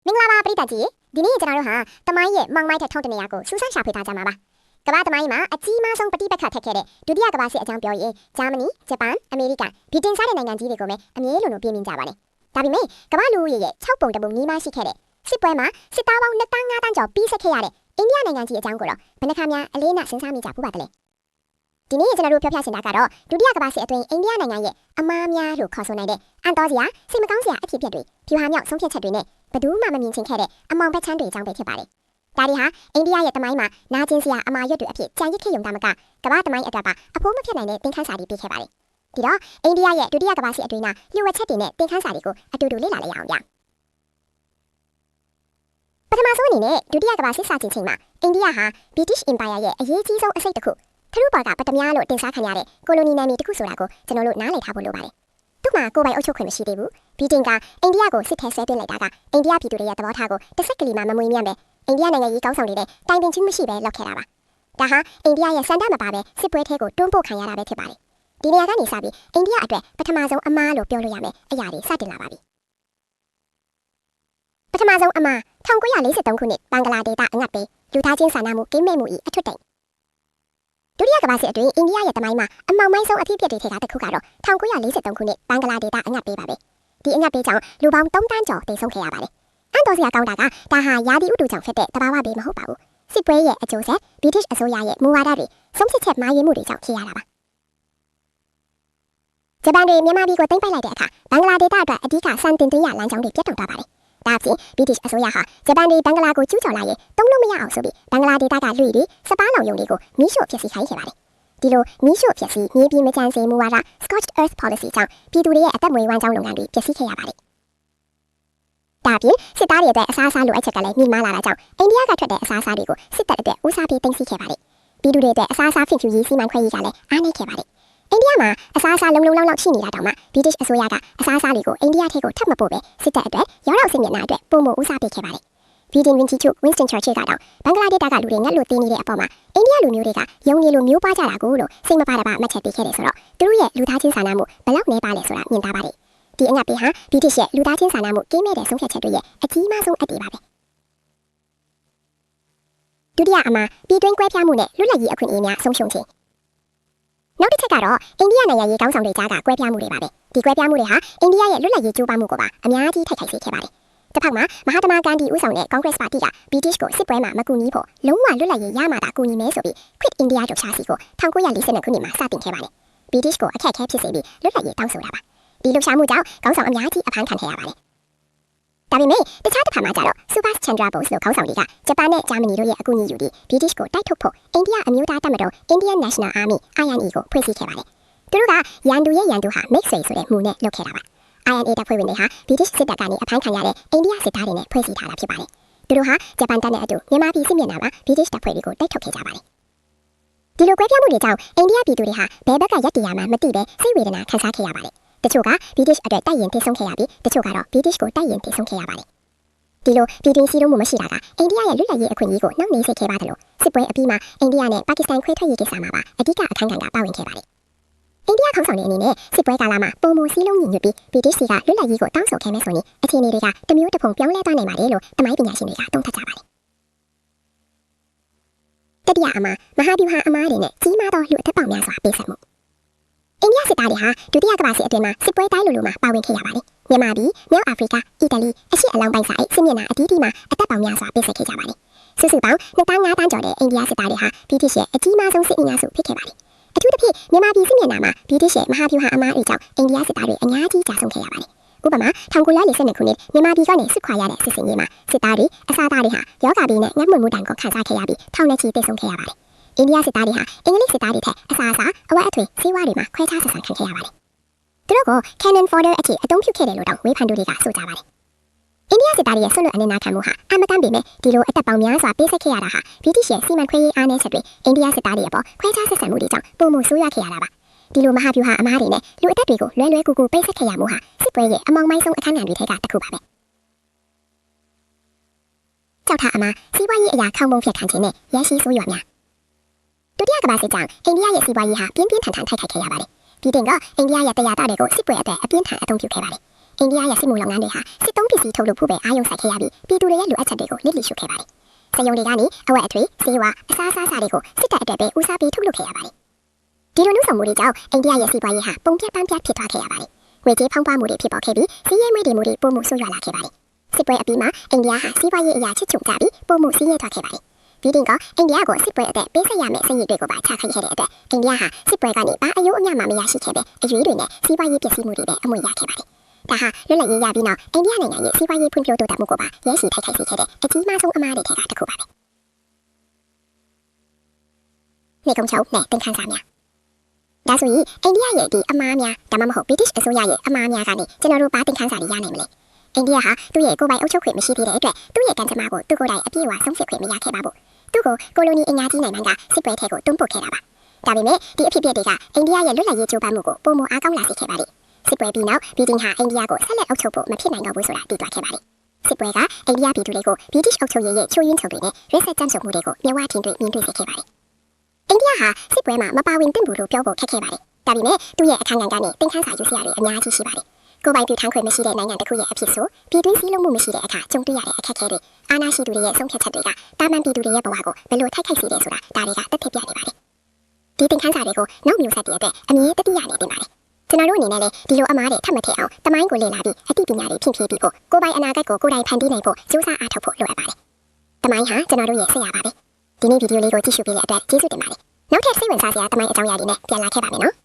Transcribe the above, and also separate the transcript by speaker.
Speaker 1: မင်္ဂလာပါပရိသတ်ကြီးဒီနေ့ကျွန်တော်တို့ဟာတမိုင်းရဲ့မောင်မိုက်တဲ့ထုံးတနေရာကိုစူးစမ်းရှာဖွေထားကြမှာပါကမ္ဘာတမိုင်းမှာအကြီးမားဆုံးပဋိပက္ခထက်ခဲ့တဲ့ဒုတိယကမ္ဘာစစ်အကြောင်းပြောရင်ဂျာမနီဂျပန်အမေရိကန်ဗြိတိန်စတဲ့နိုင်ငံကြီးတွေကိုပဲအမြဲလိုပြင်းပြကြပါလေဒါပေမဲ့ကမ္ဘာလူဦးရေရဲ့6ပုံတပုံနီးပါးရှိခဲ့တဲ့စစ်ပွဲမှာစစ်သားပေါင်း2,500 တန်းကျော်ပြီးဆက်ခဲ့ရတဲ့အိန္ဒိယနိုင်ငံကြီးအကြောင်းကိုတော့ဘယ်နှခါများအလေးနက်စဉ်းစားမိကြဘူးပါတလဲဒီနေ့ကျွန်တော်တို့ပြောပြချင်တာကတော့ဒုတိယကမ္ဘာစစ်အတွင်းအိန္ဒိယနိုင်ငံရဲ့အမားများလို့ခေါ်ဆိုနိုင်တဲ့အန်တော်စရာစိတ်မကောင်းစရာအဖြစ်အပျက်တွေဖြူဟာမြောက်ဆုံးဖြတ်ချက်တွေနဲ့ဘယ်သူမှမမြင်ချင်ခဲ့တဲ့အမောင်ဘက်ချမ်းတွေအကြောင်းပဲဖြစ်ပါတယ်ဒါတွေဟာအိန္ဒိယရဲ့တမိုင်းမှာနာကျင်စရာအမာရွတ်တွေအဖြစ်ကြံရစ်ခဲ့ရုံတမကကမ္ဘာတမိုင်းအတွက်ပါအဖိုးမဖြစ်နိုင်တဲ့သင်ခန်းစာတွေပေးခဲ့ပါတယ်ဒီတော့အိန္ဒိယရဲ့ဒုတိယကမ္ဘာစစ်အတွင်းကလျှို့ဝှက်ချက်တွေနဲ့သင်ခန်းစာတွေကိုအတူတူလေ့လာလိုက်အောင်ဗျပထမဆုံးအနေနဲ့ဒုတိယကမ္ဘာစစ်စတင်ချိန်မှာအိန္ဒိယဟာ British Empire ရဲ့အရေးကြီးဆုံးအစိတ်တစ်ခုထရူပါကပထမလို့တင်စားခံရတဲ့ကိုလိုနီနယ်မြေတစ်ခုဆိုတာကိုကျွန်တော်တို့နားလည်ထားဖို့လိုပါတယ်သူ့မှာကိုယ်ပိုင်အုပ်ချုပ်ခွင့်မရှိသေးဘူးဗြိတိန်ကအိန္ဒိယကိုစစ်ထဲဆွဲသွင်းလိုက်တာကအိန္ဒိယပြည်သူတွေရဲ့သဘောထားကိုတစ်စက်ကလေးမှမမွေးမြန်းပဲအိန္ဒိယနိုင်ငံကြီးကောင်းဆောင်တွေနဲ့တိုင်ပင်ချင်းမရှိပဲလောက်ခဲ့တာပါဒါဟာအိန္ဒိယရဲ့စံတမပါပဲစစ်ပွဲထဲကိုတွန်းပို့ခံရတာပဲဖြစ်ပါတယ်ဒီနေရာကနေစပြီးအိန္ဒိယအတွက်ပထမဆုံးအမားလို့ပြောလို့ရမယ်အရာတွေစတင်လာပါပြီပထမဆုံးအမား1943ခုနှစ်ဘင်္ဂလားဒေသအငတ်ပေးလူသားချင်းစာနာမှုကိမဲ့မှု၏အထွတ်တိမ်ဒုတိယကမ္ဘာစစ်အတွင်းအိန္ဒိယရဲ့တမိုင်းမှာအမောင်မိုင်းဆုံးအဖြစ်အပျက်တွေထဲကတစ်ခုကတော့1943ခုနှစ်ဘင်္ဂလားဒေသအငတ်ပေးပါပဲဒီအငတ်ပေးကြောင့်လူပေါင်း3 တန်းကျော်သေဆုံးခဲ့ရပါတယ်အန်တော်စရာကောင်းတာကဒါဟာယာဒီဥတုကြောင့်ဖြစ်တဲ့တဘာဝဘေးမဟုတ်ပါဘူးစစ်ပွဲရဲ့အကျိုးဆက် British အစိုးရရဲ့မူဝါဒတွေဆုံးဖြတ်ချက်မှားယွင်းမှုတွေကြောင့်ဖြစ်ရတာပါဂျပန်တွေမြန်မာပြည်ကိုသိမ်းပိုက်လိုက်တဲ့အခါဘင်္ဂလားဒေသအတွက်အဓိကစံတင်သွင်းရလမ်းကြောင်းတွေပြတ်တောက်သွားပါတယ်ဒါအပြင် British အစိုးရဟာဂျပန်တွေဘင်္ဂလားကိုကျူးကျော်လာရင်တုံးလို့မရအောင်ဆိုပြီးဘင်္ဂလားဒေသကလူတွေစပားလောင်ယုံတွေကိုမီးရှို့ဖျက်ဆီးခိုင်းခဲ့ပါတယ်ဒီလိုမီးရှို့ဖျက်ဆီးမြေပြင်မကျန်းစေမူဝါဒ Scorched Earth Policy ကြောင့်ပြည်သူတွေရဲ့အသက်မွေးဝမ်းကြောင်းလုပ်ငန်းတွေပျက်စီးခဲ့ရပါတယ်ဒါအပြင်စစ်သားတွေအတွက်အစားအစာလိုအပ်ချက်ကလည်းမြင့်မားလာတာကြောင့်အိန္ဒိယကထွက်တဲ့အစားအစာတွေကိုစစ်တပ်အတွက်ဦးစားပေးတင်စီခဲ့ပါတယ်ပြည်သူတွေအတွက်အစားအစာဖြန့်ဖြူးရေးစီမံခွင့်ရေးကလည်းအားနည်းခဲ့ပါတယ်အိန္ဒိယမှာအစားအစာလုံလောက်ရှိနေတာတောင်မှ British အစိုးရကအစားအစာတွေကိုအိန္ဒိယထဲကိုထပ်မပို့ပဲစစ်တပ်အတွက်ရောင်းစစ်မျက်နှာအတွက်ပုံမဦးစားပေးခဲ့ပါတယ်ဗြိတိန်ဝန်ကြီးချုပ် Winston Churchill ကတော့ဘင်္ဂလားဒေသကလူတွေငတ်လို့တင်းနေတဲ့အပေါ်မှာအိန္ဒိယလူမျိုးတွေကယုံနေလို့မျိုးပွားကြတာကိုလို့စိတ်မပါတပါမှတ်ချက်ပေးခဲ့တယ်ဆိုတော့သူတို့ရဲ့လူသားချင်းစာနာမှုဘယ်လောက်နေပါလဲဆိုတာမြင်သားပါတယ်ဒီအငတ်ပေးဟာ British ရဲ့လူသားချင်းစာနာမှုကင်းမဲ့တဲ့ဆုံးဖြတ်ချက်တွေရဲ့အကြီးမားဆုံးအတေပါပဲဒုတိယအမှားပြည်တွင်းကွဲပြားမှုနဲ့လွတ်လပ်ရေးအခွင့်အရေးများဆုံးရှုံးခြင်းနောက်တစ်ချက်ကတော့အိန္ဒိယနိုင်ငံရေးကောင်းဆောင်တွေကြားကကွဲပြားမှုတွေပါပဲဒီကွဲပြားမှုတွေဟာအိန္ဒိယရဲ့လွတ်လပ်ရေးကြိုးပမ်းမှုကိုပါအများကြီးထိုက်ခိုက်စေခဲ့ပါတယ်တစ်ဖက်မှာမဟာတမဂန္ဒီဦးဆောင်တဲ့ Congress Party က British ကိုစစ်ပွဲမှာမကူညီဖို့လုံးဝလွတ်လပ်ရေးရမှသာကူညီမယ်ဆိုပြီး Quit India လှုပ်ရှားစီကို1942ခုနှစ်မှာစတင်ခဲ့ပါတယ် British ကိုအခက်အခဲဖြစ်စေပြီးလွတ်လပ်ရေးတောင်းဆိုတာပါဒီလှုပ်ရှားမှုကြောင့်ခေါင်းဆောင်အများကြီးအဖမ်းခံခဲ့ရပါတယ်ဒါပေမဲ့တခြားတစ်ဖက်မှာကျတော့ Subhash Chandra Bose လို့ခေါင်းဆောင်တွေကဂျပန်နဲ့ဂျာမနီတို့ရဲ့အကူအညီယူပြီး British ကိုတိုက်ထုတ်ဖို့အိန္ဒိယအမျိုးသားတပ်မတော် Indian National Army INA ကိုဖွဲ့စည်းခဲ့ပါတယ်သူတို့ကရန်သူရဲ့ရန်သူဟာမိတ်ဆွေဆိုတဲ့မူနဲ့လုပ်ခဲ့တာပါINA တပ်ဖွဲ့ဝင်တွေဟာ British စစ်တပ်ကနေအဖမ်းခံရတဲ့အိန္ဒိယစစ်သားတွေနဲ့ဖွဲ့စည်းထားတာဖြစ်ပါတယ်။သူတို့ဟာဂျပန်တပ်နဲ့အတူမြန်မာပြည်စစ်မျက်နှာမှာ British တပ်ဖွဲ့တွေကိုတိုက်ထုတ်ခဲ့ကြပါတယ်။ဒီလိုကွဲပြားမှုတွေကြောင့်အိန္ဒိယပြည်သူတွေဟာဘယ်ဘက်ကရပ်တည်ရမှမသိပဲစိတ်ဝေဒနာခံစားခဲ့ရပါတယ်။တချို့က British အတွက်တိုက်ရင်ထိဆုံးခဲ့ရပြီးတချို့ကတော့ British ကိုတိုက်ရင်ထိဆုံးခဲ့ရပါတယ်။ဒီလိုပြည်တွင်းစီးလုံးမှုမရှိတာကအိန္ဒိယရဲ့လွတ်လပ်ရေးအခွင့်အရေးကိုနှောင့်နှေးစေခဲ့ပါတယ်လို့စစ်ပွဲအပြီးမှာအိန္ဒိယနဲ့ပါကစ္စတန်ခွဲထွက်ရေးကိစ္စမှာပါအဓိကအခန်းကဏ္ဍပါဝင်ခဲ့ပါတယ်အိန္ဒိယခေါင်းဆောင်တွေအနေနဲ့စစ်ပွဲကာလမှာပုံမူစည်းလုံးညီညွတ်ပြီး British ကလွတ်လပ်ရေးကိုတောင်းဆိုခဲ့မယ်ဆိုရင်အခြေအနေတွေကတမျိုးတစ်ဖုံပြောင်းလဲသွားနိုင်ပါတယ်လို့တမိုင်းပညာရှင်တွေကသုံးသပ်ကြပါတယ်တတိယအမှားမဟာဗျူဟာအမှားတွေနဲ့ကြီးမားသောလူအသက်ပေါင်းများစွာပေးဆက်မှုအိန္ဒိယစစ်သားတွေဟာဒုတိယကမ္ဘာစစ်အတွင်းမှာစစ်ပွဲတိုင်းလိုမှာပါဝင်ခဲ့ရပါတယ်မြန်မာပြည်မြောက်အာဖရိကအီတလီအရှေ့အလောင်းပိုင်းစာအိတ်စစ်မျက်နှာအသီးသီးမှာအသက်ပေါင်းများစွာပေးဆက်ခဲ့ကြပါတယ်စုစုပေါင်း2,500 တန်းကျော်တဲ့အိန္ဒိယစစ်သားတွေဟာ British ရဲ့အကြီးမားဆုံးစစ်အင်အားစုဖြစ်ခဲ့ပါတယ်အထူးသဖြင့်မြန်မာပြည်စစ်မျက်နှာမှာ British ရဲ့မဟာဗျူဟာအမှားတွေကြောင့်အိန္ဒိယစစ်သားတွေအများကြီးကြာဆုံးခဲ့ရပါတယ်။ဥပမာ1942ခုနှစ်မြန်မာပြည်ကနေစစ်ခွာရတဲ့စစ်စင်ရေးမှာစစ်သားတွေအစားသားတွေဟာယောဂဘေးနဲ့ငတ်မွတ်မှုတန်ကိုခံစားခဲ့ရပြီးထောင်နဲ့ချီသေဆုံးခဲ့ရပါတယ်။အိန္ဒိယစစ်သားတွေဟာအင်္ဂလိပ်စစ်သားတွေထက်အစားအစာအဝတ်အထည်ဆေးဝါးတွေမှာခွဲခြားဆက်ဆံခံခဲ့ရပါတယ်။သူတို့ကို cannon fodder အဖြစ်အသုံးပြုခဲ့တယ်လို့တောင်ဝေဖန်သူတွေကဆိုကြပါတယ်။အိန္ဒိယစစ်သားတွေရဲ့ဆွလွတ်အနစ်နာခံမှုဟာအမတန်ပေမဲ့ဒီလိုအသက်ပေါင်းများစွာပေးဆက်ခဲ့ရတာဟာ British ရဲ့စီမံခွင့်ရေးအားနည်းချက်တွေအိန္ဒိယစစ်သားတွေအပေါ်ခွဲခြားဆက်ဆံမှုတွေကြောင့်ပုံမှုဆိုးရခဲ့ရတာပါဒီလိုမဟာဗျူဟာအမားတွေနဲ့လူအသက်တွေကိုလွယ်ကူကူပိတ်ဆက်ခဲ့ရမှုဟာစစ်ပွဲရဲ့အမောင်မိုင်းဆုံးအခန်းကဏ္ဍတွေထဲကတစ်ခုပါပဲကြောက်ထားအမားစီးပွားရေးအရာခေါင်းပုံဖြတ်ခံခြင်းနဲ့ရရှိဆိုးရွားများဒုတိယကမ္ဘာစစ်ကြောင့်အိန္ဒိယရဲ့စီးပွားရေးဟာပြင်းပြင်းထန်ထန်ထိုက်ခိုက်ခဲ့ရပါတယ်ဒီတင်ကအိန္ဒိယရဲ့တရားတာတွေကိုစစ်ပွဲအတွက်အပြင်းထန်အသုံးပြုခဲ့ပါတယ် အိန္ဒိယရဲ့စစ်မှုလုပ်ငန်းတွေဟာစစ်သုံးပစ္စည်းထုတ်လုပ်ဖို့ပဲအားရုံစိုက်ခဲ့ရပြီးပြည်သူတွေရဲ့လိုအပ်ချက်တွေကိုလစ်လျရှုခဲ့ပါတယ်။စက်ရုံတွေကနေအဝတ်အထွေဆေးဝါးအစားအစာတွေကိုစစ်တပ်အတွက်ပဲဦးစားပေးထုတ်လုပ်ခဲ့ရပါတယ်။ဒီလိုနှုတ်ဆောင်မှုတွေကြောင့်အိန္ဒိယရဲ့စီးပွားရေးဟာပုံပြတ်ပန်းပြတ်ဖြစ်သွားခဲ့ရပါတယ်။ငွေကြေးဖောင်းပွားမှုတွေဖြစ်ပေါ်ခဲ့ပြီးစီးရဲမွေးတွေမှုတွေပုံမှုဆိုးရွားလာခဲ့ပါတယ်။စစ်ပွဲအပြီးမှာအိန္ဒိယဟာစီးပွားရေးအရာချစ်ချုံကြပြီးပုံမှုစီးရဲသွားခဲ့ပါတယ်။ဒီတင်ကအိန္ဒိယကိုစစ်ပွဲအသက်ပေးဆက်ရမယ့်စံရည်တွေကိုပါချခိုက်ခဲ့တဲ့အတွက်အိန္ဒိယဟာစစ်ပွဲကနေဘာအယုံအမြတ်မှမရရှိခဲ့ပဲအရွေးတွေနဲ့စီးပွားရေးပစ္စည်းမှုတွေပဲအမွေရခဲ့ပါတယ်။ဒါဟာလွတ်လပ်ရေးရပြီးနောက်အိန္ဒိယနိုင်ငံရဲ့စီးပွားရေးဖွံ့ဖြိုးတိုးတက်မှုကိုပါရရှိထိုက်ခိုက်စေခဲ့တဲ့အကြီးမားဆုံးအမှားတွေထဲကတစ်ခုပါပဲ။နေကုန်းချုပ်နဲ့တင်ခန်းစာများဒါဆိုရင်အိန္ဒိယရဲ့ဒီအမှားများဒါမှမဟုတ် British အစိုးရရဲ့အမှားများကနေကျွန်တော်တို့ဘာတင်ခန်းစာတွေရနိုင်မလဲ။အိန္ဒိယဟာသူ့ရဲ့ကိုယ်ပိုင်အုပ်ချုပ်ခွင့်မရှိသေးတဲ့အတွက်သူ့ရဲ့ကံကြမ္မာကိုသူ့ကိုယ်တိုင်အပြည့်အဝဆုံးဖြတ်ခွင့်မရခဲ့ပါဘူး။သူ့ကိုကိုလိုနီအင်အားကြီးနိုင်ငံကစစ်ပွဲထဲကိုတွန်းပို့ခဲ့တာပါ။ဒါပေမဲ့ဒီအဖြစ်အပျက်တွေကအိန္ဒိယရဲ့လွတ်လပ်ရေးကြိုးပမ်းမှုကိုပုံမအားကောင်းလာစေခဲ့ပါတယ်။စစ်ပွဲပြီးနောက်ဗြိတိန်ဟာအိန္ဒိယကိုဆက်လက်အုပ်ချုပ်ဖို့မဖြစ်နိုင်တော့ဘူးဆိုတာသိသွားခဲ့ပါတယ်။စစ်ပွဲကအိန္ဒိယပြည်သူတွေကို British အုပ်ချုပ်ရေးရဲ့ချိုးယွင်းချုပ်တွေနဲ့ရက်စက်ကြမ်းကြုတ်မှုတွေကိုမျက်ဝါးထင်တွေ့မြင်တွေ့စေခဲ့ပါတယ်။အိန္ဒိယဟာစစ်ပွဲမှာမပါဝင်သင့်ဘူးလို့ပြောဖို့ခက်ခဲ့ပါတယ်။ဒါပေမဲ့သူ့ရဲ့အခမ်းအနားကနေတင်ခန်းစာယူစရာတွေအများကြီးရှိပါတယ်။ကိုယ်ပိုင်ပြထမ်းခွင့်မရှိတဲ့နိုင်ငံတစ်ခုရဲ့အဖြစ်ဆိုပြည်တွင်းစည်းလုံးမှုမရှိတဲ့အခါကြုံတွေ့ရတဲ့အခက်အခဲတွေအာဏာရှိသူတွေရဲ့ဆုံးဖြတ်ချက်တွေကတာမန်ပြည်သူတွေရဲ့ဘဝကိုဘယ်လိုထိုက်ခိုက်စေလဲဆိုတာဒါတွေကတက်ထစ်ပြနေပါတယ်။ဒီတင်ခန်းစာတွေကိုနောက်မျိုးဆက်တွေအတွက်အမြဲတတိယနေတင်ပါတယ်။ကျွန်တော်တို့အနေနဲ့လည်းဒီလိုအမားတွေထပ်မထည့်အောင်တမိုင်းကိုလေ့လာပြီးအသိပညာတွေဖြည့်ဖြည့်ပြီးကိုယ်ပိုင်အနာဂတ်ကိုကိုယ်တိုင်ဖန်တီးနိုင်ဖို့ကြိုးစားအားထုတ်ဖို့လိုအပ်ပါတယ်။တမိုင်းဟာကျွန်တော်တို့ရဲ့ဆရာပါပဲ။ဒီနေ့ဗီဒီယိုလေးကိုကြည့်ရှုပေးတဲ့အတွက်ကျေးဇူးတင်ပါတယ်။နောက်ထပ်စိတ်ဝင်စားစရာတမိုင်းအကြောင်းအရာတွေနဲ့ပြန်လာခဲ့ပါမယ်နော်။